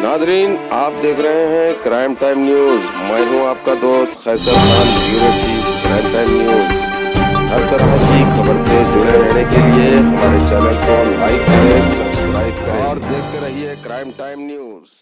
Nadreen, आप देख रहे हैं क्राइम टाइम न्यूज। मैं हूं आपका दोस्त Qaiser Khan, bureau chief crime time news. हर तरह की खबर से जुड़े रहने के लिए हमारे चैनल को लाइक करें, सब्सक्राइब करें और देखते रहिए क्राइम टाइम न्यूज।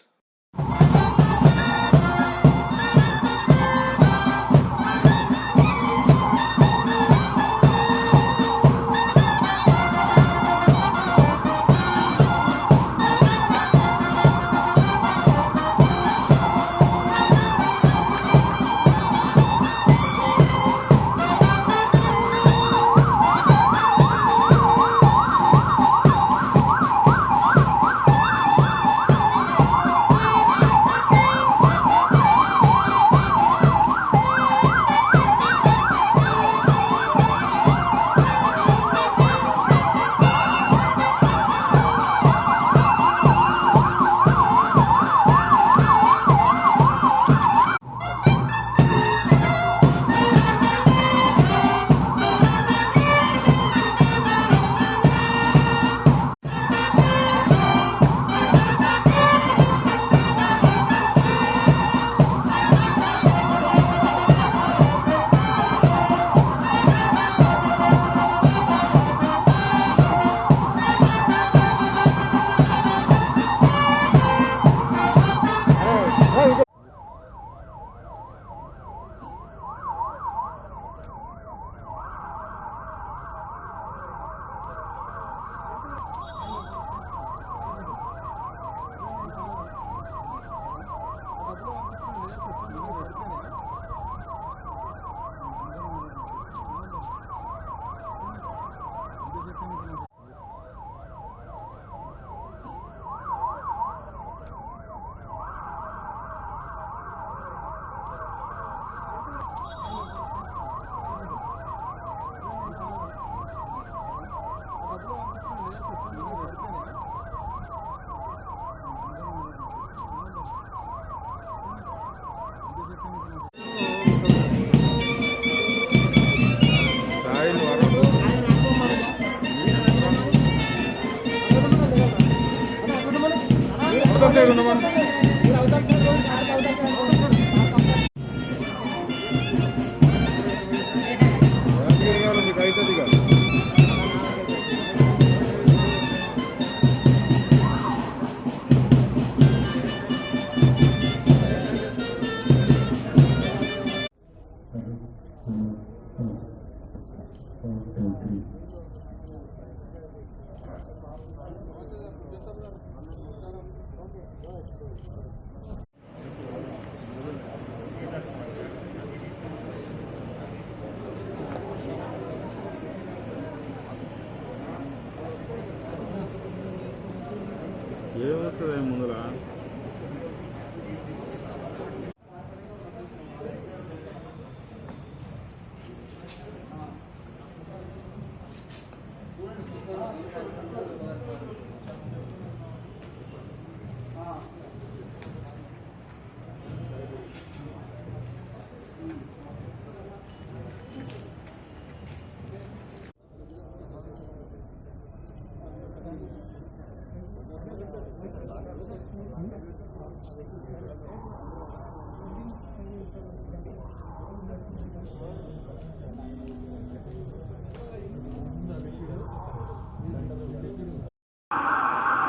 ఏమవుతుంది ముందర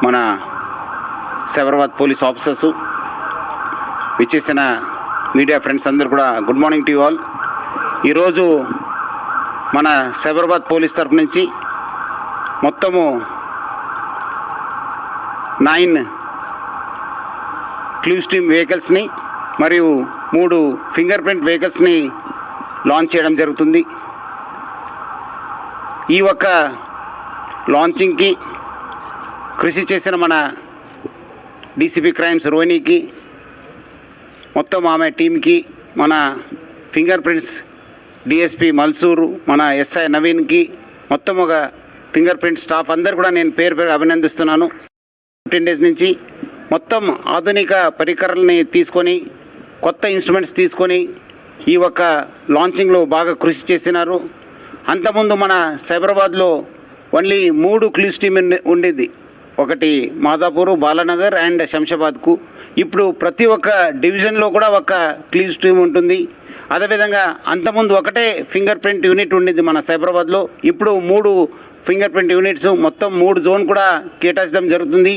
మన సైబరాబాద్ పోలీస్ ఆఫీసర్స్ విచ్చేసిన మీడియా ఫ్రెండ్స్ అందరూ కూడా good morning to you all. ఈరోజు మన సైబరాబాద్ పోలీస్ తరఫు నుంచి మొత్తము 9 క్లూస్ టీమ్ వెహికల్స్ని మరియు 3 ఫింగర్ ప్రింట్ వెహికల్స్ని లాంచ్ చేయడం జరుగుతుంది. ఈ ఒక్క లాంచింగ్కి కృషి చేసిన మన డీసీపీ క్రైమ్స్ రోహిణికి, మొత్తం ఆమె టీంకి, మన ఫింగర్ ప్రింట్స్ డిఎస్పీ మల్సూరు, మన ఎస్ఐ నవీన్కి, మొత్తం ఒక ఫింగర్ ప్రింట్ స్టాఫ్ అందరు కూడా నేను పేరు పేరు అభినందిస్తున్నాను. 15 డేస్ నుంచి మొత్తం ఆధునిక పరికరాలని తీసుకొని, కొత్త ఇన్స్ట్రుమెంట్స్ తీసుకొని ఈ ఒక్క లాంచింగ్లో బాగా కృషి చేసినారు. అంతకుముందు మన సైబరాబాద్లో ఓన్లీ 3 క్లూస్ టీమ్ ఉండేది. ఒకటి మాదాపూర్, బాలానగర్ అండ్ శంషాబాద్కు. ఇప్పుడు ప్రతి ఒక్క డివిజన్లో కూడా ఒక క్లీవ్స్ టీమ్ ఉంటుంది. అదేవిధంగా అంతకుముందు ఒకటే ఫింగర్ ప్రింట్ యూనిట్ ఉండింది మన సైబరాబాద్లో. ఇప్పుడు 3 ఫింగర్ ప్రింట్ యూనిట్స్, మొత్తం 3 జోన్ కూడా కేటాయించడం జరుగుతుంది.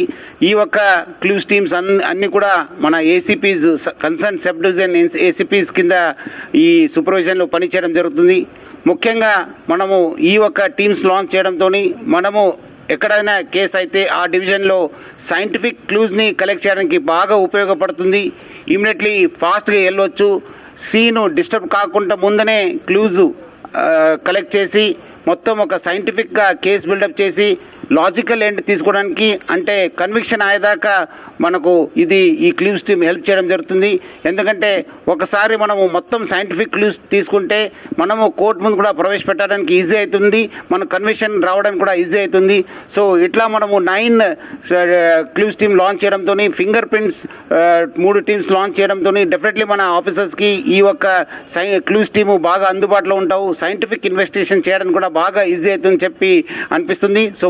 ఈ ఒక్క క్లూస్ టీమ్స్ అన్నీ కూడా మన ACPs, concern sub division ACPs కింద ఈ సూపర్విజన్లో పనిచేయడం జరుగుతుంది. ముఖ్యంగా మనము ఈ ఒక్క టీమ్స్ లాంచ్ చేయడంతో మనము ఎక్కడైనా కేసు అయితే ఆ డివిజన్లో సైంటిఫిక్ క్లూస్ని కలెక్ట్ చేయడానికి బాగా ఉపయోగపడుతుంది. ఇమీడియట్లీ ఫాస్ట్గా వెళ్ళవచ్చు. సీను డిస్టర్బ్ కాకుండా ముందనే క్లూజ్ కలెక్ట్ చేసి మొత్తం ఒక సైంటిఫిక్గా కేసు బిల్డప్ చేసి లాజికల్ ఎండ్ తీసుకోవడానికి, అంటే కన్విక్షన్ అయ్యేదాకా మనకు ఈ క్లూస్ టీమ్ హెల్ప్ చేయడం జరుగుతుంది. ఎందుకంటే ఒకసారి మనము మొత్తం సైంటిఫిక్ క్లూస్ తీసుకుంటే మనము కోర్టు ముందు కూడా ప్రవేశపెట్టడానికి ఈజీ అవుతుంది, మన కన్విక్షన్ రావడానికి కూడా ఈజీ అవుతుంది. సో ఇట్లా మనము 9 క్లూస్ టీమ్ లాంచ్ చేయడంతో, ఫింగర్ ప్రింట్స్ 3 టీమ్స్ లాంచ్ చేయడంతో డెఫినెట్లీ మన ఆఫీసర్స్కి ఈ ఒక్క క్లూస్ టీము బాగా అందుబాటులో ఉంటావు. సైంటిఫిక్ ఇన్వెస్టిగేషన్ చేయడానికి కూడా బాగా ఈజీ అవుతుందని చెప్పి అనిపిస్తుంది. సో